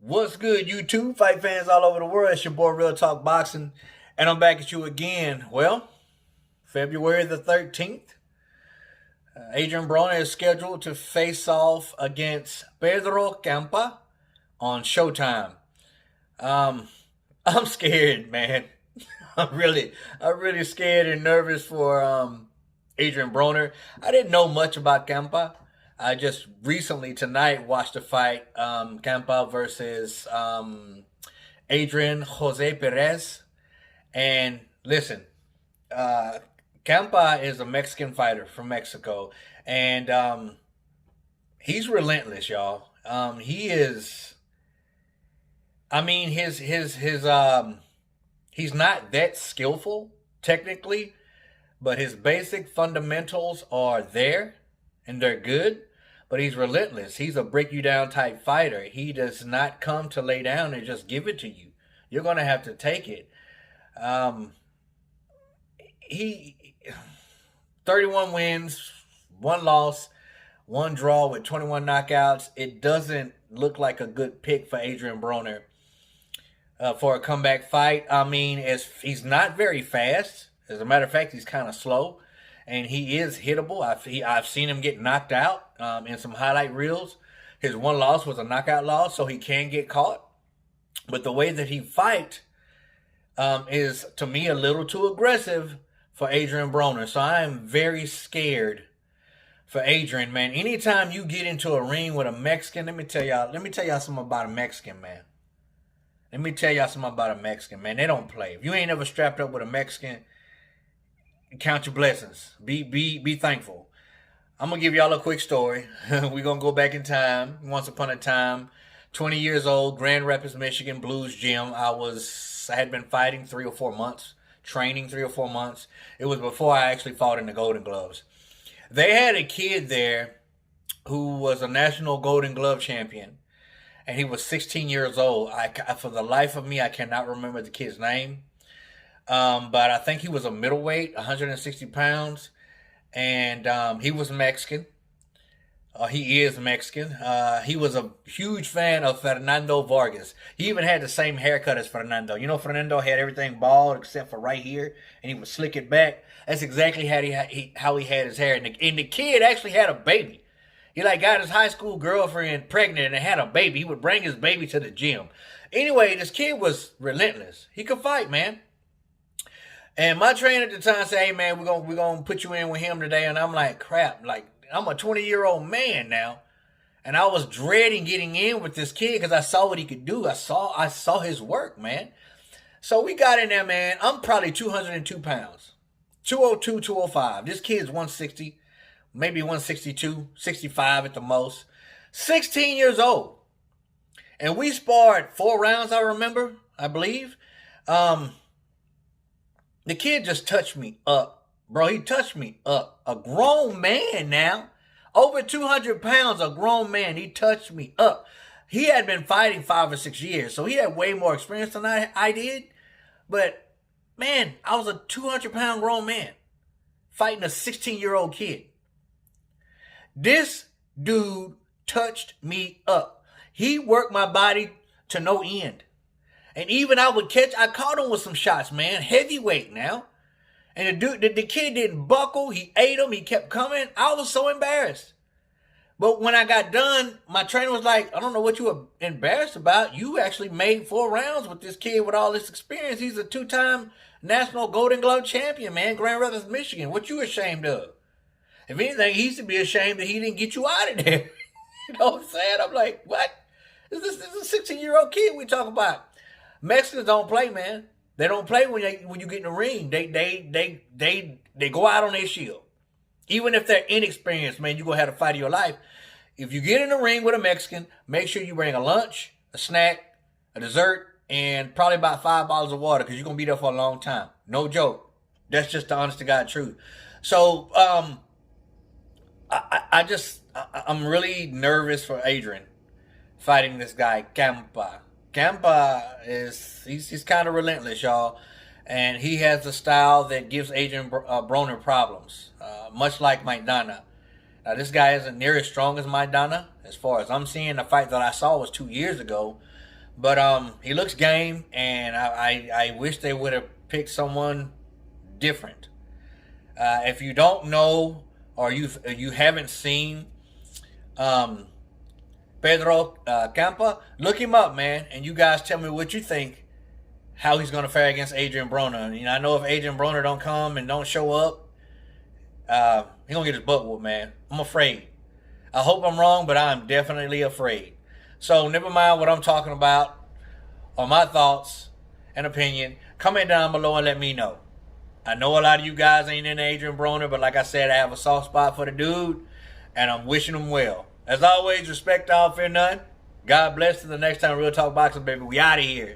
What's good, YouTube? Fight fans all over the world. It's your boy, Real Talk Boxing. And I'm back at you again. Well, February the 13th, Adrien Broner is scheduled to face off against Pedro Campa on Showtime. I'm scared, man. I'm really scared and nervous for Adrien Broner. I didn't know much about Campa. I just recently tonight watched the fight, Campa versus Adrian Jose Perez. And listen, Campa is a Mexican fighter from Mexico, and he's relentless, y'all. He is. I mean, he's not that skillful technically, but his basic fundamentals are there, and they're good. But he's relentless. He's a break you down type fighter. He does not come to lay down and just give it to you. You're gonna have to take it. He 31 wins, 1 loss, 1 draw with 21 knockouts. It doesn't look like a good pick for Adrien Broner for a comeback fight. I mean, he's not very fast. As a matter of fact, he's kind of slow, and he is hittable. I've seen him get knocked out in some highlight reels. His 1 loss was a knockout loss, so he can get caught. But the way that he fights is, to me, a little too aggressive for Adrien Broner. So I am very scared for Adrien, man. Anytime you get into a ring with a Mexican, let me tell y'all something about a Mexican, man. Let me tell y'all something about a Mexican, man. They don't play. If you ain't ever strapped up with a Mexican, count your blessings. Be thankful. I'm going to give y'all a quick story. We're going to go back in time. Once upon a time, 20 years old, Grand Rapids, Michigan, Blues Gym. I had been fighting 3 or 4 months, training 3 or 4 months. It was before I actually fought in the Golden Gloves. They had a kid there who was a national Golden Glove champion, and he was 16 years old. For the life of me, I cannot remember the kid's name. But I think he was a middleweight, 160 pounds, and he was Mexican. He is Mexican. He was a huge fan of Fernando Vargas. He even had the same haircut as Fernando. You know, Fernando had everything bald except for right here, and he would slick it back. That's exactly how he had his hair. And the kid actually had a baby. He got his high school girlfriend pregnant and had a baby. He would bring his baby to the gym. Anyway, this kid was relentless. He could fight, man. And my trainer at the time said, "Hey, man, we're gonna put you in with him today." And I'm like, crap, I'm a 20-year-old man now, and I was dreading getting in with this kid because I saw what he could do. I saw his work, man. So we got in there, man. I'm probably 202 pounds, 202, 205. This kid's 160, maybe 162, 65 at the most. 16 years old, and we sparred 4 rounds. I believe. The kid just touched me up. Bro, he touched me up. A grown man now. Over 200 pounds, a grown man. He touched me up. He had been fighting 5 or 6 years, so he had way more experience than I did. But, man, I was a 200-pound grown man fighting a 16-year-old kid. This dude touched me up. He worked my body to no end. And even I caught him with some shots, man. Heavyweight now. And the kid didn't buckle. He ate him. He kept coming. I was so embarrassed. But when I got done, my trainer was like, "I don't know what you were embarrassed about. You actually made 4 rounds with this kid with all this experience. He's a 2-time national Golden Glove champion, man. Grand Rapids, Michigan. What you ashamed of? If anything, he should be ashamed that he didn't get you out of there." You know what I'm saying? I'm like, what? This is a 16-year-old kid we talking about. Mexicans don't play, man. They don't play when you get in the ring. They go out on their shield. Even if they're inexperienced, man, you're going to have to fight of your life. If you get in the ring with a Mexican, make sure you bring a lunch, a snack, a dessert, and probably about 5 bottles of water because you're going to be there for a long time. No joke. That's just the honest to God truth. So, I'm really nervous for Adrien fighting this guy, Campa. Campa he's kind of relentless, y'all. And he has a style that gives Adrien Broner problems, much like Maidana. Now, this guy isn't near as strong as Maidana. As far as I'm seeing, the fight that I saw was 2 years ago. But he looks game, and I wish they would have picked someone different. If you don't know or you haven't seen um, Pedro Campa, look him up, man, and you guys tell me what you think. How he's going to fare against Adrien Broner. I know if Adrien Broner don't come and don't show up, he's going to get his butt whooped, man. I'm afraid. I hope I'm wrong, but I'm definitely afraid. So never mind what I'm talking about or my thoughts and opinion. Comment down below and let me know. I know a lot of you guys ain't in Adrien Broner, but like I said, I have a soft spot for the dude, and I'm wishing him well. As always, respect all, fear none. God bless. Till the next time, Real Talk Boxing, baby. We out of here.